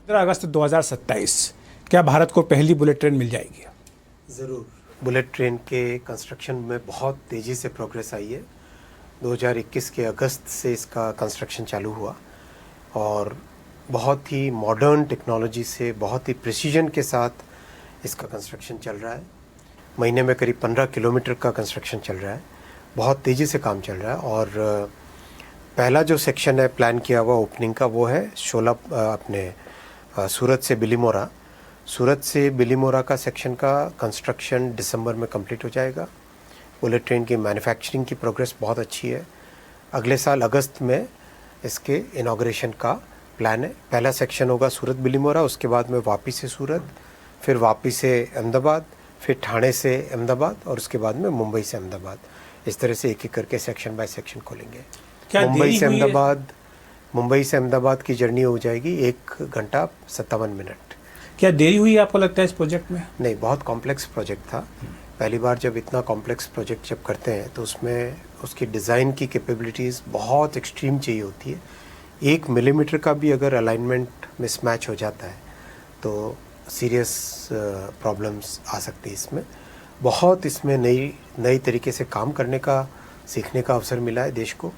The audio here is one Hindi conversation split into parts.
15 अगस्त 2027 क्या भारत को पहली बुलेट ट्रेन मिल जाएगी? ज़रूर। बुलेट ट्रेन के कंस्ट्रक्शन में बहुत तेज़ी से प्रोग्रेस आई है। 2021 के अगस्त से इसका कंस्ट्रक्शन चालू हुआ और बहुत ही मॉडर्न टेक्नोलॉजी से बहुत ही प्रिसीजन के साथ इसका कंस्ट्रक्शन चल रहा है। महीने में करीब 15 किलोमीटर का कंस्ट्रक्शन चल रहा है। बहुत तेज़ी से काम चल रहा है और पहला जो सेक्शन है प्लान किया हुआ ओपनिंग का वो है सूरत से बिलीमोरा। सूरत से बिलीमोरा का सेक्शन का कंस्ट्रक्शन दिसंबर में कंप्लीट हो जाएगा। बुलेट ट्रेन की मैन्युफैक्चरिंग की प्रोग्रेस बहुत अच्छी है। अगले साल अगस्त में इसके इनॉग्रेशन का प्लान है। पहला सेक्शन होगा सूरत बिलीमोरा, उसके बाद में वापी से सूरत, फिर वापी से अहमदाबाद, फिर ठाणे से अहमदाबाद और उसके बाद में मुंबई से अहमदाबाद। इस तरह से एक एक करके सेक्शन बाय सेक्शन खोलेंगे। मुंबई से अहमदाबाद की जर्नी हो जाएगी 1 घंटा 57 मिनट। क्या देरी हुई आपको लगता है इस प्रोजेक्ट में? नहीं, बहुत कॉम्प्लेक्स प्रोजेक्ट था। पहली बार जब इतना कॉम्प्लेक्स प्रोजेक्ट जब करते हैं तो उसमें उसकी डिज़ाइन की कैपेबिलिटीज़ बहुत एक्सट्रीम चाहिए होती है। 1 मिलीमीटर का भी अगर अलाइनमेंट मिसमैच हो जाता है तो सीरियस प्रॉब्लम्स आ सकती है। इसमें बहुत इसमें नई तरीके से काम करने का सीखने का अवसर मिला है देश को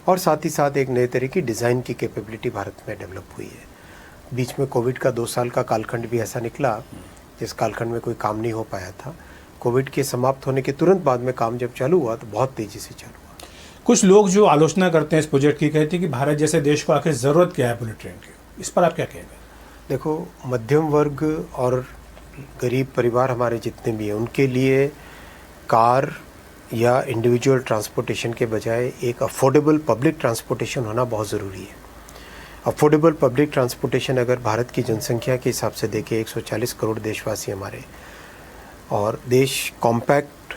और साथ ही साथ एक नए तरह की डिज़ाइन की कैपेबिलिटी भारत में डेवलप हुई है। बीच में कोविड का 2 साल का कालखंड भी ऐसा निकला जिस कालखंड में कोई काम नहीं हो पाया था। कोविड के समाप्त होने के तुरंत बाद में काम जब चालू हुआ तो बहुत तेज़ी से चालू हुआ। कुछ लोग जो आलोचना करते हैं इस प्रोजेक्ट की, कहते हैं कि भारत जैसे देश को आखिर ज़रूरत क्या है बुलेट ट्रेन की? इस पर आप क्या कहेंगे? देखो, मध्यम वर्ग और गरीब परिवार हमारे जितने भी हैं उनके लिए कार या इंडिविजुअल ट्रांसपोर्टेशन के बजाय एक अफोर्डेबल पब्लिक ट्रांसपोर्टेशन होना बहुत ज़रूरी है। अफोर्डेबल पब्लिक ट्रांसपोर्टेशन अगर भारत की जनसंख्या के हिसाब से देखें 140 करोड़ देशवासी हमारे और देश कॉम्पैक्ट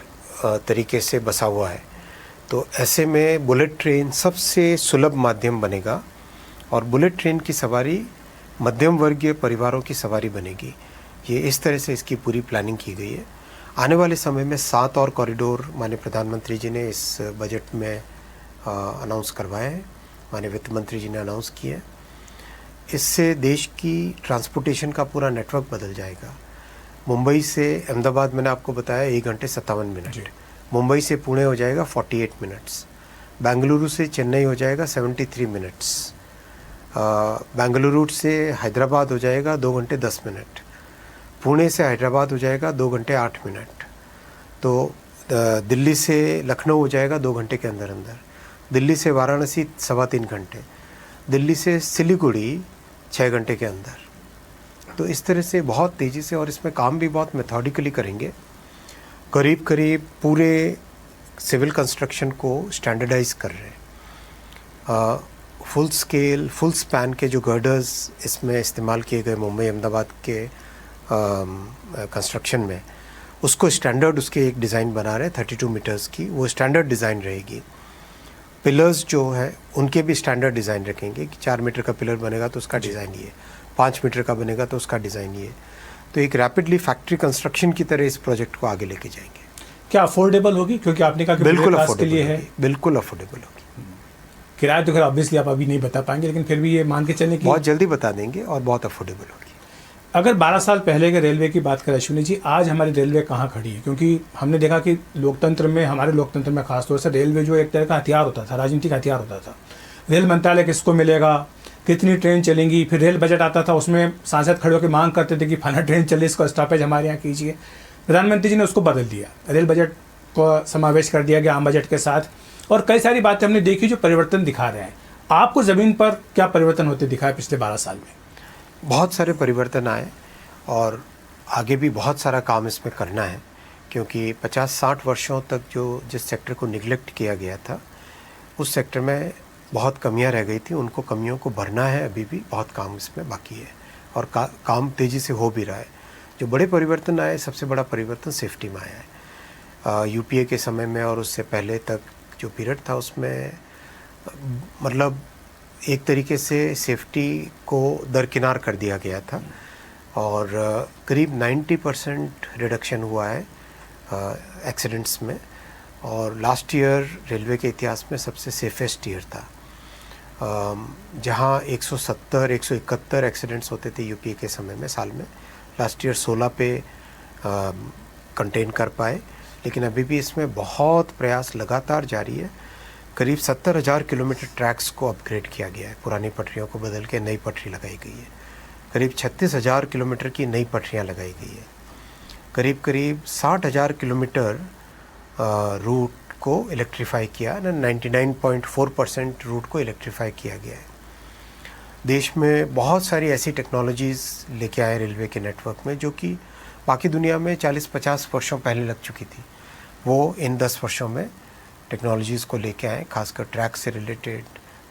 तरीके से बसा हुआ है, तो ऐसे में बुलेट ट्रेन सबसे सुलभ माध्यम बनेगा और बुलेट ट्रेन की सवारी मध्यम वर्गीय परिवारों की सवारी बनेगी। ये इस तरह से इसकी पूरी प्लानिंग की गई है। आने वाले समय में 7 और कॉरिडोर माननीय प्रधानमंत्री जी ने इस बजट में अनाउंस करवाए हैं, माननीय वित्त मंत्री जी ने अनाउंस किया है। इससे देश की ट्रांसपोर्टेशन का पूरा नेटवर्क बदल जाएगा। मुंबई से अहमदाबाद मैंने आपको बताया 1 घंटे 57 मिनट, मुंबई से पुणे हो जाएगा 48 मिनट्स, बेंगलुरु से चेन्नई हो जाएगा 73 मिनट्स, बेंगलुरु से हैदराबाद हो जाएगा 2 घंटे 10 मिनट, पुणे से हैदराबाद हो जाएगा 2 घंटे 8 मिनट, तो दिल्ली से लखनऊ हो जाएगा 2 घंटे के अंदर अंदर, दिल्ली से वाराणसी 3.25 घंटे, दिल्ली से सिलीगुड़ी 6 घंटे के अंदर। तो इस तरह से बहुत तेज़ी से और इसमें काम भी बहुत मेथोडिकली करेंगे। करीब करीब पूरे सिविल कंस्ट्रक्शन को स्टैंडर्डाइज कर रहे हैं। फुल स्केल फुल स्पैन के जो गर्डर्स इसमें इस्तेमाल किए गए मुंबई अहमदाबाद के कंस्ट्रक्शन में, उसको स्टैंडर्ड उसके एक डिज़ाइन बना रहे हैं 32 मीटर्स की, वो स्टैंडर्ड डिज़ाइन रहेगी। पिलर्स जो है उनके भी स्टैंडर्ड डिज़ाइन रखेंगे कि 4 मीटर का पिलर बनेगा तो उसका डिज़ाइन ये, 5 मीटर का बनेगा तो उसका डिज़ाइन ये। तो एक रैपिडली फैक्ट्री कंस्ट्रक्शन की तरह इस प्रोजेक्ट को आगे लेके जाएंगे। क्या अफोर्डेबल होगी? क्योंकि आपने कहा कि बिल्कुल अफोर्डेबल के लिए है। बिल्कुल अफोर्डेबल होगी। किराया तो खैर ऑब्वियसली आप अभी नहीं बता पाएंगे, लेकिन फिर भी ये मान के चलें कि बहुत जल्दी बता देंगे और बहुत अफोर्डेबल होगी। अगर 12 साल पहले के रेलवे की बात करें अश्विनी जी, आज हमारी रेलवे कहाँ खड़ी है? क्योंकि हमने देखा कि लोकतंत्र में, हमारे लोकतंत्र में खासतौर से रेलवे जो एक तरह का हथियार होता था, राजनीतिक हथियार होता था। रेल मंत्रालय किसको मिलेगा, कितनी ट्रेन चलेंगी, फिर रेल बजट आता था, उसमें सांसद खड़े होकर मांग करते थे कि फलाना ट्रेन चले, इसका स्टॉपेज हमारे यहाँ कीजिए। प्रधानमंत्री जी ने उसको बदल दिया, रेल बजट को समावेश कर दिया गया आम बजट के साथ, और कई सारी बातें हमने देखी जो परिवर्तन दिखा रहे हैं। आपको ज़मीन पर क्या परिवर्तन होते दिखाए पिछले 12 साल में? बहुत सारे परिवर्तन आए और आगे भी बहुत सारा काम इसमें करना है, क्योंकि 50-60 वर्षों तक जिस सेक्टर को निगलेक्ट किया गया था उस सेक्टर में बहुत कमियां रह गई थी। उनको कमियों को भरना है। अभी भी बहुत काम इसमें बाकी है और काम तेज़ी से हो भी रहा है। जो बड़े परिवर्तन आए, सबसे बड़ा परिवर्तन सेफ्टी में आया है। यूपीए के समय में और उससे पहले तक जो पीरियड था उसमें मतलब एक तरीके से सेफ्टी को दरकिनार कर दिया गया था और करीब 90% रिडक्शन हुआ है एक्सीडेंट्स में, और लास्ट ईयर रेलवे के इतिहास में सबसे सेफेस्ट ईयर था। जहाँ 170-171 एक्सीडेंट्स होते थे यूपीए के समय में साल में, लास्ट ईयर 16 पे कंटेन कर पाए। लेकिन अभी भी इसमें बहुत प्रयास लगातार जारी है। करीब 70,000 किलोमीटर ट्रैक्स को अपग्रेड किया गया है, पुरानी पटरियों को बदल के नई पटरी लगाई गई है। करीब 36,000 किलोमीटर की नई पटरियाँ लगाई गई है। करीब 60,000 किलोमीटर रूट को इलेक्ट्रीफाई किया, 99.4% रूट को इलेक्ट्रीफाई किया गया है। देश में बहुत सारी ऐसी टेक्नोलॉजीज़ लेके आए रेलवे के नेटवर्क में जो कि बाकी दुनिया में 40-50 वर्षों पहले लग चुकी थी। वो इन 10 वर्षों में टेक्नोलॉजीज़ को लेके आए, खासकर ट्रैक से रिलेटेड,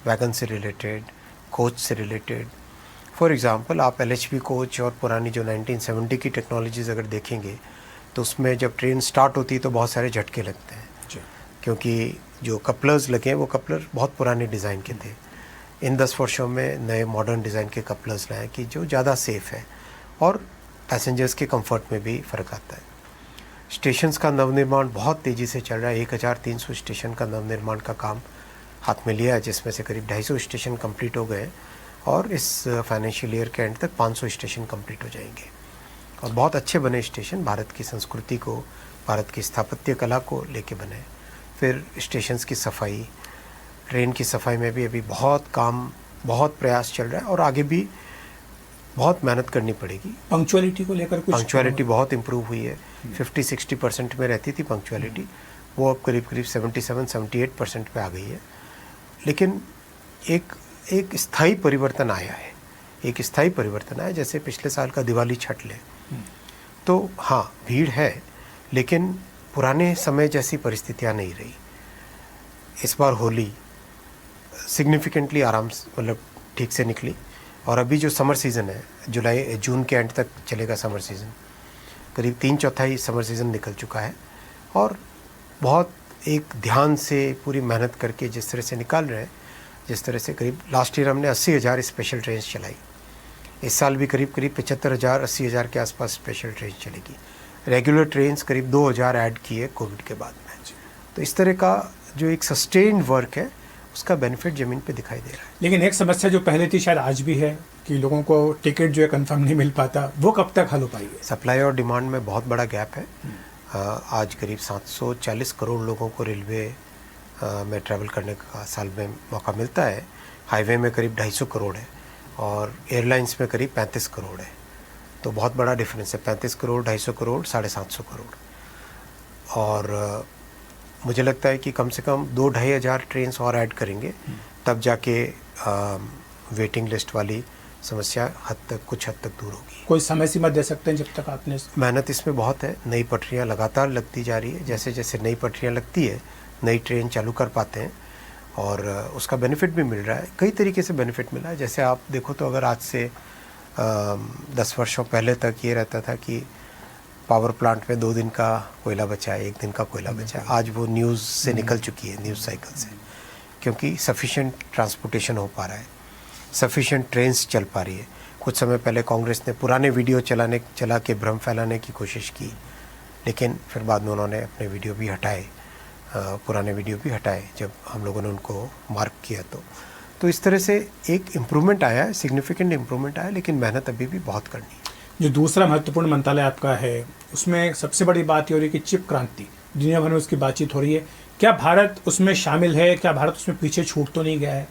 वैगन से रिलेटेड, कोच से रिलेटेड। फॉर एग्ज़ाम्पल आप LHB कोच और पुरानी जो 1970 की टेक्नोलॉजीज़ अगर देखेंगे तो उसमें जब ट्रेन स्टार्ट होती है तो बहुत सारे झटके लगते हैं, क्योंकि जो कपलर्स लगे हैं वो कपलर बहुत पुराने डिज़ाइन के थे। इन 10 वर्षों में नए मॉडर्न डिज़ाइन के कपलर्स लाए कि जो ज़्यादा सेफ़ है और पैसेंजर्स के कंफर्ट में भी फ़र्क आता है। स्टेशंस का नवनिर्माण बहुत तेज़ी से चल रहा है। 1300 स्टेशन का नवनिर्माण का काम हाथ में लिया है, जिसमें से करीब 250 स्टेशन कंप्लीट हो गए और इस फाइनेंशियल ईयर के एंड तक 500 स्टेशन कंप्लीट हो जाएंगे। और बहुत अच्छे बने स्टेशन, भारत की संस्कृति को, भारत की स्थापत्य कला को लेके बने। फिर स्टेशंस की सफाई, ट्रेन की सफाई में भी अभी बहुत प्रयास चल रहा है और आगे भी बहुत मेहनत करनी पड़ेगी। पंक्चुअलिटी को लेकर कुछ पंक्चुअलिटी बहुत इम्प्रूव हुई है। 50-60% में रहती थी पंक्चुअलिटी, वो अब करीब 77-78% पे आ गई है। लेकिन एक स्थायी परिवर्तन आया है, जैसे पिछले साल का दिवाली छठ ले, तो हाँ भीड़ है, लेकिन पुराने समय जैसी परिस्थितियाँ नहीं रही। इस बार होली सिग्निफिकेंटली आराम से, मतलब ठीक से निकली। और अभी जो समर सीज़न है, जून के एंड तक चलेगा समर सीज़न, करीब 3/4 समर सीज़न निकल चुका है और बहुत एक ध्यान से पूरी मेहनत करके जिस तरह से निकाल रहे हैं, जिस तरह से करीब लास्ट ईयर हमने 80,000 स्पेशल ट्रेन चलाई, इस साल भी करीब 75,000-80,000 के आसपास स्पेशल ट्रेन चलेगी। रेगुलर ट्रेन्स करीब 2,000 ऐड किए कोविड के बाद में। तो इस तरह का जो एक सस्टेन्ड वर्क है उसका बेनिफिट ज़मीन पे दिखाई दे रहा है। लेकिन एक समस्या जो पहले थी शायद आज भी है कि लोगों को टिकट जो है कंफर्म नहीं मिल पाता, वो कब तक हल हो पाएगी? सप्लाई और डिमांड में बहुत बड़ा गैप है। आज करीब 740 करोड़ लोगों को रेलवे में ट्रैवल करने का साल में मौका मिलता है। हाईवे में करीब 250 करोड़ है और एयरलाइंस में करीब 35 करोड़ है। तो बहुत बड़ा डिफरेंस है, 35 करोड़, 250 करोड़, 750 करोड़। और मुझे लगता है कि कम से कम 2-2.5 हज़ार ट्रेन और ऐड करेंगे, तब जाके वेटिंग लिस्ट वाली समस्या कुछ हद तक दूर होगी। कोई समय सीमा दे सकते हैं जब तक आपने? मेहनत इसमें बहुत है, नई पटरियाँ लगातार लगती जा रही है। जैसे जैसे नई पटरियाँ लगती है, नई ट्रेन चालू कर पाते हैं और उसका बेनिफिट भी मिल रहा है। कई तरीके से बेनिफिट मिला है। जैसे आप देखो तो अगर आज से 10 वर्षों पहले तक ये रहता था कि पावर प्लांट में 2 दिन का कोयला बचा है, 1 दिन का कोयला बचा है, आज वो न्यूज़ से निकल चुकी है, न्यूज़ साइकिल से, क्योंकि सफिशिएंट ट्रांसपोर्टेशन हो पा रहा है, सफिशिएंट ट्रेन्स चल पा रही है। कुछ समय पहले कांग्रेस ने पुराने वीडियो चला के भ्रम फैलाने की कोशिश की, लेकिन फिर बाद में उन्होंने अपने वीडियो भी हटाए, पुराने वीडियो भी हटाए जब हम लोगों ने उनको मार्क किया। तो इस तरह से एक इम्प्रूवमेंट आया है, सिग्निफिकेंट इम्प्रूवमेंट आया है, लेकिन मेहनत अभी भी बहुत करनी है। जो दूसरा महत्वपूर्ण मंत्रालय आपका है, उसमें सबसे बड़ी बात ये हो रही है कि चिप क्रांति, दुनिया भर में उसकी बातचीत हो रही है। क्या भारत उसमें शामिल है? क्या भारत उसमें पीछे छूट तो नहीं गया है?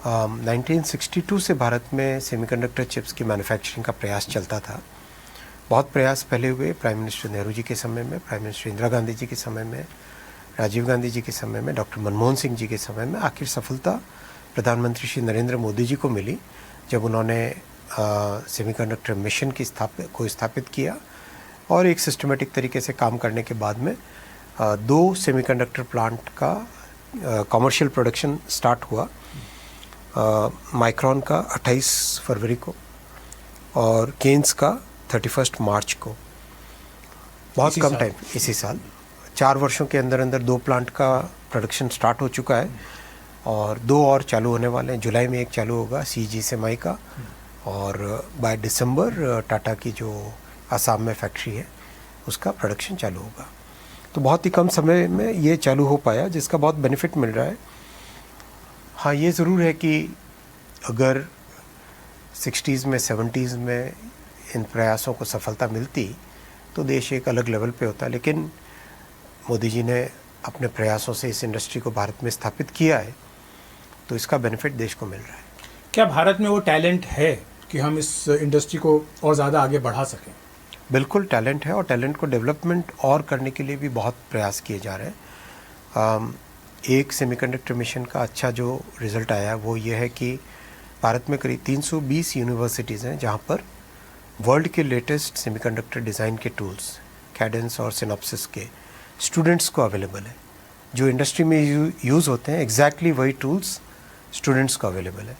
1962 से भारत में सेमीकंडक्टर चिप्स की मैन्युफैक्चरिंग का प्रयास चलता था। बहुत प्रयास पहले हुए, प्राइम मिनिस्टर नेहरू जी के समय में, प्राइम मिनिस्टर इंदिरा गांधी जी के समय में, राजीव गांधी जी के समय में, डॉक्टर मनमोहन सिंह जी के समय में। आखिर सफलता प्रधानमंत्री श्री नरेंद्र मोदी जी को मिली जब उन्होंने सेमीकंडक्टर मिशन को स्थापित किया और एक सिस्टमेटिक तरीके से काम करने के बाद में 2 सेमीकंडक्टर प्लांट का कमर्शियल प्रोडक्शन स्टार्ट हुआ। माइक्रॉन का 28 फरवरी को और केन्स का 31 मार्च को। बहुत कम टाइम, इसी साल 4 वर्षों के अंदर 2 प्लांट का प्रोडक्शन स्टार्ट हो चुका है और 2 और चालू होने वाले हैं। जुलाई में एक चालू होगा CG का और बाय दिसंबर टाटा की जो आसाम में फैक्ट्री है उसका प्रोडक्शन चालू होगा। तो बहुत ही कम समय में ये चालू हो पाया, जिसका बहुत बेनिफिट मिल रहा है। हाँ, ये ज़रूर है कि अगर 60s में 70s में इन प्रयासों को सफलता मिलती तो देश एक अलग लेवल पे होता, लेकिन मोदी जी ने अपने प्रयासों से इस इंडस्ट्री को भारत में स्थापित किया है, तो इसका बेनिफिट देश को मिल रहा है। क्या भारत में वो टैलेंट है कि हम इस इंडस्ट्री को और ज़्यादा आगे बढ़ा सकें? बिल्कुल टैलेंट है, और टैलेंट को डेवलपमेंट और करने के लिए भी बहुत प्रयास किए जा रहे हैं। एक सेमीकंडक्टर मिशन का अच्छा जो रिज़ल्ट आया वो ये है कि भारत में करीब 320 यूनिवर्सिटीज़ हैं जहाँ पर वर्ल्ड के लेटेस्ट सेमीकंडक्टर डिज़ाइन के टूल्स, कैडेंस और सिनॉप्सिस के स्टूडेंट्स को अवेलेबल है। जो इंडस्ट्री में यूज़ होते हैं एग्जैक्टली वही टूल्स स्टूडेंट्स को अवेलेबल है।